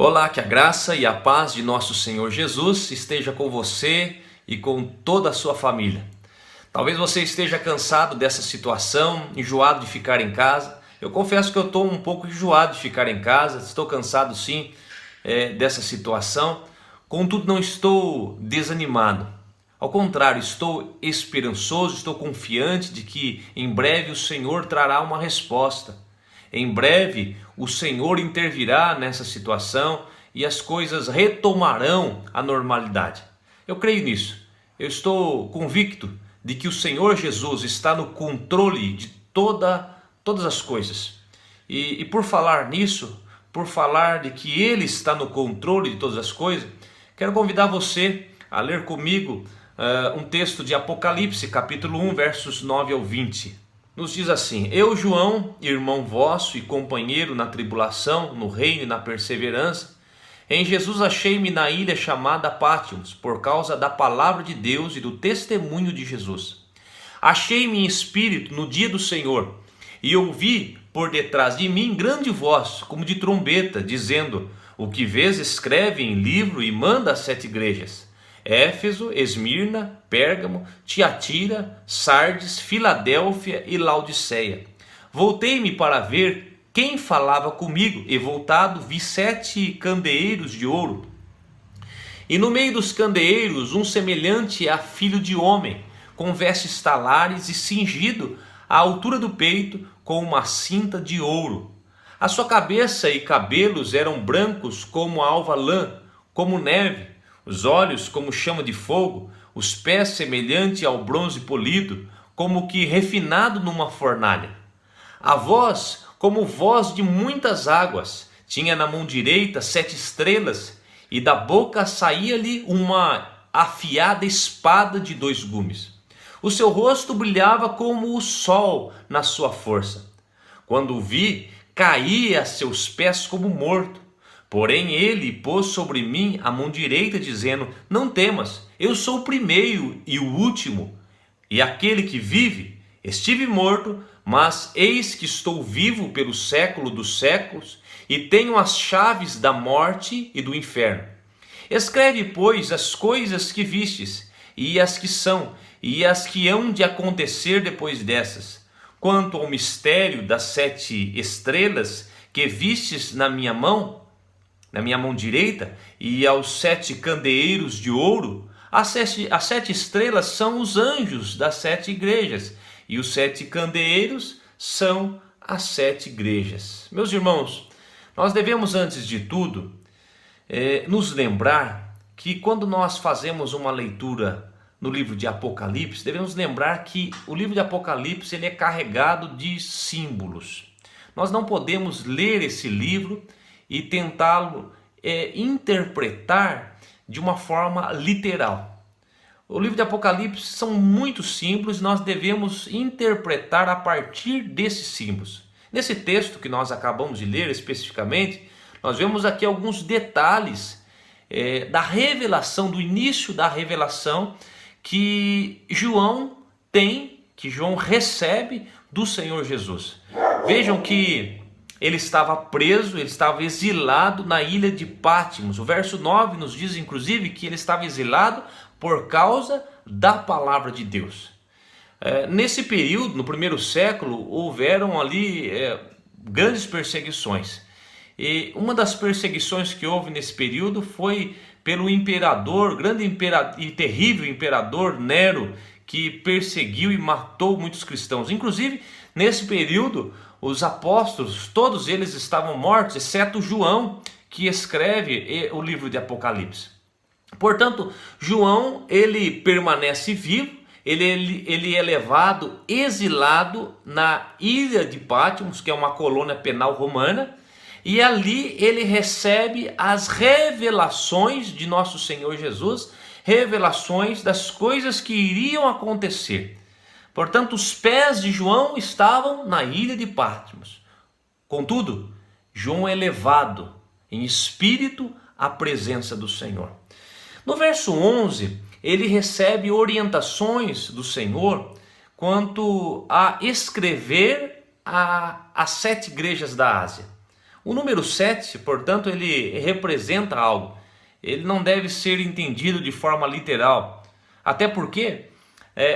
Olá, que a graça e a paz de nosso Senhor Jesus esteja com você e com toda a sua família. Talvez você esteja cansado dessa situação, enjoado de ficar em casa. Eu confesso que eu estou um pouco enjoado de ficar em casa, estou cansado sim dessa situação. Contudo, não estou desanimado. Ao contrário, estou esperançoso, estou confiante de que em breve o Senhor trará uma resposta. Em breve o Senhor intervirá nessa situação e as coisas retomarão a normalidade. Eu creio nisso. Eu estou convicto de que o Senhor Jesus está no controle de todas as coisas. E por falar nisso, por falar de que Ele está no controle de todas as coisas, quero convidar você a ler comigo um texto de Apocalipse, capítulo 1, versos 9 ao 20. Nos diz assim: Eu, João, irmão vosso e companheiro na tribulação, no reino e na perseverança, em Jesus achei-me na ilha chamada Pátimos, por causa da palavra de Deus e do testemunho de Jesus. Achei-me em espírito no dia do Senhor, e ouvi por detrás de mim grande voz, como de trombeta, dizendo: O que vês escreve em livro e manda às 7 igrejas: Éfeso, Esmirna, Pérgamo, Tiatira, Sardes, Filadélfia e Laodiceia. Voltei-me para ver quem falava comigo, e voltado vi 7 candeeiros de ouro. E no meio dos candeeiros um semelhante a filho de homem, com vestes talares e cingido à altura do peito com uma cinta de ouro. A sua cabeça e cabelos eram brancos como a alva lã, como neve. Os olhos como chama de fogo, os pés semelhante ao bronze polido, como que refinado numa fornalha. A voz como voz de muitas águas, tinha na mão direita 7 estrelas, e da boca saía-lhe uma afiada espada de 2 gumes. O seu rosto brilhava como o sol na sua força. Quando o vi, caí a seus pés como morto. Porém ele pôs sobre mim a mão direita, dizendo: Não temas, eu sou o primeiro e o último, e aquele que vive. Estive morto, mas eis que estou vivo pelo século dos séculos, e tenho as chaves da morte e do inferno. Escreve, pois, as coisas que vistes, e as que são, e as que hão de acontecer depois dessas. Quanto ao mistério das 7 estrelas que vistes na minha mão direita, e aos 7 candeeiros de ouro, as 7 estrelas são os anjos das 7 igrejas, e os 7 candeeiros são as 7 igrejas. Meus irmãos, nós devemos, antes de tudo, nos lembrar que quando nós fazemos uma leitura no livro de Apocalipse, devemos lembrar que o livro de Apocalipse ele é carregado de símbolos. Nós não podemos ler esse livro e tentá-lo interpretar de uma forma literal. O livro de Apocalipse são muitos símbolos e nós devemos interpretar a partir desses símbolos. Nesse texto que nós acabamos de ler especificamente, nós vemos aqui alguns detalhes da revelação, do início da revelação que João tem, que João recebe do Senhor Jesus. Vejam que ele estava preso, ele estava exilado na ilha de Pátimos. O verso 9 nos diz, inclusive, que ele estava exilado por causa da palavra de Deus. Nesse período, no primeiro século, houveram ali grandes perseguições. E uma das perseguições que houve nesse período foi pelo imperador, e terrível imperador Nero, que perseguiu e matou muitos cristãos. Inclusive, nesse período, os apóstolos, todos eles estavam mortos, exceto João, que escreve o livro de Apocalipse. Portanto, João, ele permanece vivo, ele é levado, exilado na ilha de Pátimos, que é uma colônia penal romana, e ali ele recebe as revelações de nosso Senhor Jesus, revelações das coisas que iriam acontecer. Portanto, os pés de João estavam na ilha de Pátimos. Contudo, João é levado em espírito à presença do Senhor. No verso 11, ele recebe orientações do Senhor quanto a escrever às 7 igrejas da Ásia. O número 7, portanto, ele representa algo. Ele não deve ser entendido de forma literal. Até porque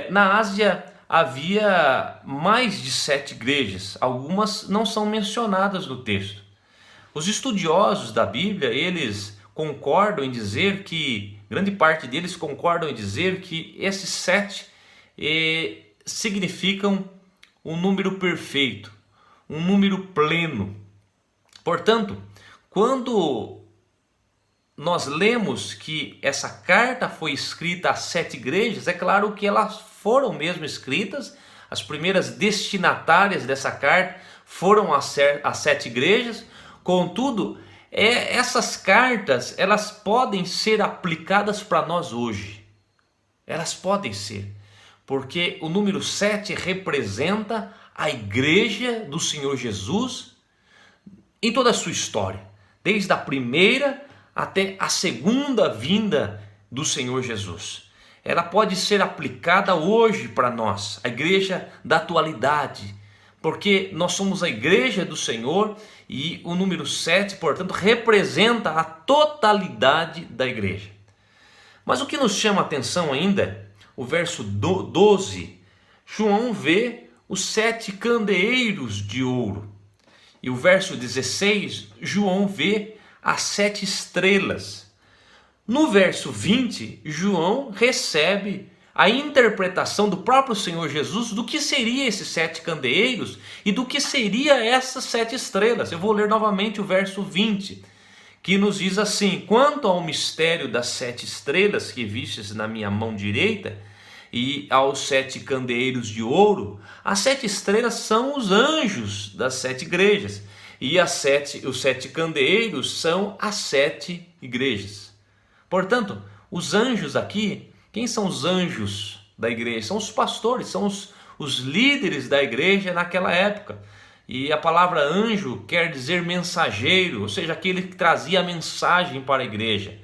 na Ásia havia mais de 7 igrejas. Algumas não são mencionadas no texto. Os estudiosos da Bíblia, eles concordam em dizer que, grande parte deles concordam em dizer que esses 7 significam um número perfeito, um número pleno. Portanto, quando nós lemos que essa carta foi escrita às 7 igrejas, é claro que elas foram mesmo escritas, as primeiras destinatárias dessa carta foram as 7 igrejas. Contudo, essas cartas, elas podem ser aplicadas para nós hoje. Elas podem ser, porque o número 7 representa a igreja do Senhor Jesus em toda a sua história, desde a primeira até a segunda vinda do Senhor Jesus. Ela pode ser aplicada hoje para nós, a igreja da atualidade, porque nós somos a igreja do Senhor e o número 7, portanto, representa a totalidade da igreja. Mas o que nos chama a atenção ainda, o verso 12, João vê os 7 candeeiros de ouro. E o verso 16, João vê as 7 estrelas. No verso 20, João recebe a interpretação do próprio Senhor Jesus do que seria esses 7 candeeiros e do que seria essas 7 estrelas. Eu vou ler novamente o verso 20, que nos diz assim: quanto ao mistério das 7 estrelas que vistes na minha mão direita e aos 7 candeeiros de ouro, as 7 estrelas são os anjos das 7 igrejas e os 7 candeeiros são as 7 igrejas. Portanto, os anjos aqui, quem são os anjos da igreja? São os pastores, são os líderes da igreja naquela época. E a palavra anjo quer dizer mensageiro, ou seja, aquele que trazia a mensagem para a igreja.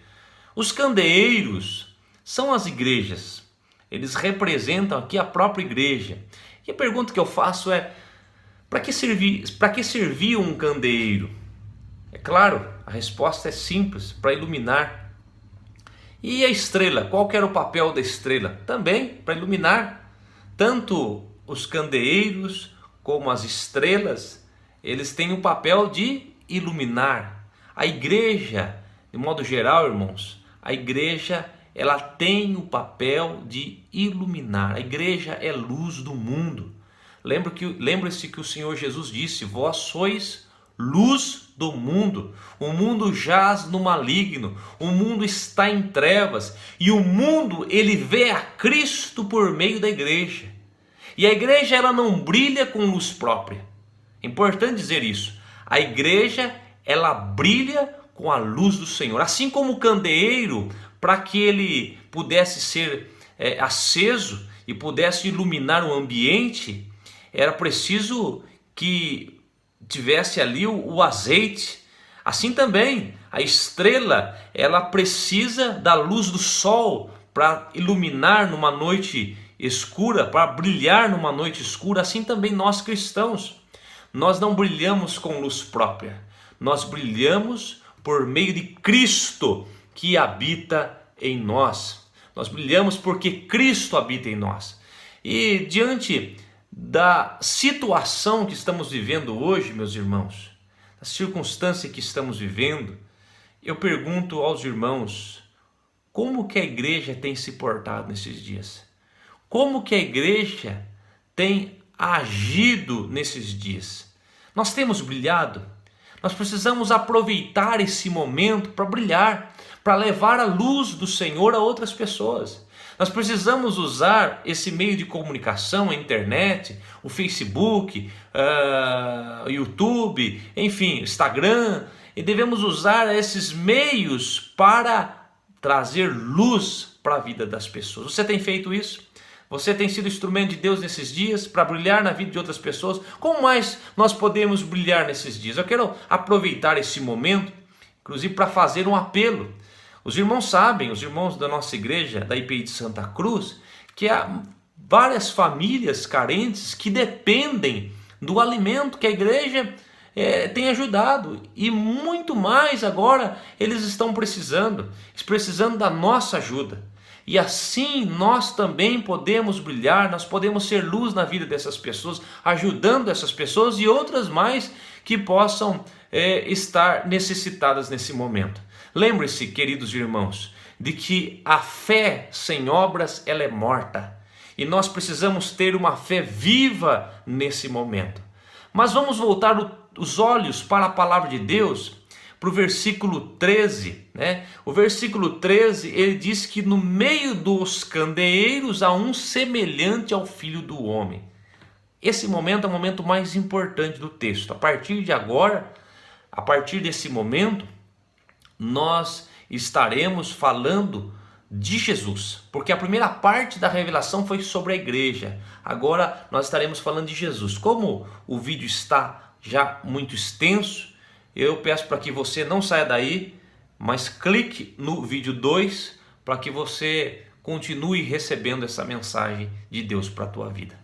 Os candeeiros são as igrejas, eles representam aqui a própria igreja. E a pergunta que eu faço é: para que servia um candeeiro? É claro, a resposta é simples: para iluminar. E a estrela, qual que era o papel da estrela? Também para iluminar. Tanto os candeeiros como as estrelas, eles têm o papel de iluminar. A igreja, de modo geral, irmãos, a igreja, ela tem o papel de iluminar. A igreja é luz do mundo. Lembre-se que o Senhor Jesus disse: vós sois luz do mundo. O mundo jaz no maligno, o mundo está em trevas, e o mundo, ele vê a Cristo por meio da igreja. E a igreja, ela não brilha com luz própria. É importante dizer isso. A igreja, ela brilha com a luz do Senhor. Assim como o candeeiro, para que ele pudesse ser aceso e pudesse iluminar o ambiente, era preciso que tivesse ali o azeite. Assim também a estrela, ela precisa da luz do sol para iluminar numa noite escura, para brilhar numa noite escura. Assim também nós cristãos, nós não brilhamos com luz própria, nós brilhamos por meio de Cristo que habita em nós. Nós brilhamos porque Cristo habita em nós. E diante da situação que estamos vivendo hoje, meus irmãos, da circunstância que estamos vivendo, eu pergunto aos irmãos: como que a igreja tem se portado nesses dias? Como que a igreja tem agido nesses dias? Nós temos brilhado? Nós precisamos aproveitar esse momento para brilhar, para levar a luz do Senhor a outras pessoas. Nós precisamos usar esse meio de comunicação, a internet, o Facebook, o YouTube, enfim, Instagram, e devemos usar esses meios para trazer luz para a vida das pessoas. Você tem feito isso? Você tem sido instrumento de Deus nesses dias para brilhar na vida de outras pessoas? Como mais nós podemos brilhar nesses dias? Eu quero aproveitar esse momento, inclusive, para fazer um apelo. Os irmãos sabem, os irmãos da nossa igreja, da IPI de Santa Cruz, que há várias famílias carentes que dependem do alimento que a igreja tem ajudado, e muito mais agora eles estão precisando da nossa ajuda. E assim nós também podemos brilhar, nós podemos ser luz na vida dessas pessoas, ajudando essas pessoas e outras mais que possam estar necessitadas nesse momento. Lembre-se, queridos irmãos, de que a fé sem obras ela é morta. E nós precisamos ter uma fé viva nesse momento. Mas vamos voltar os olhos para a palavra de Deus, para o versículo 13, né? O versículo 13, ele diz que no meio dos candeeiros há um semelhante ao Filho do Homem. Esse momento é o momento mais importante do texto. A partir de agora, a partir desse momento, nós estaremos falando de Jesus, porque a primeira parte da revelação foi sobre a igreja. Agora nós estaremos falando de Jesus. Como o vídeo está já muito extenso, eu peço para que você não saia daí, mas clique no vídeo 2 para que você continue recebendo essa mensagem de Deus para a tua vida.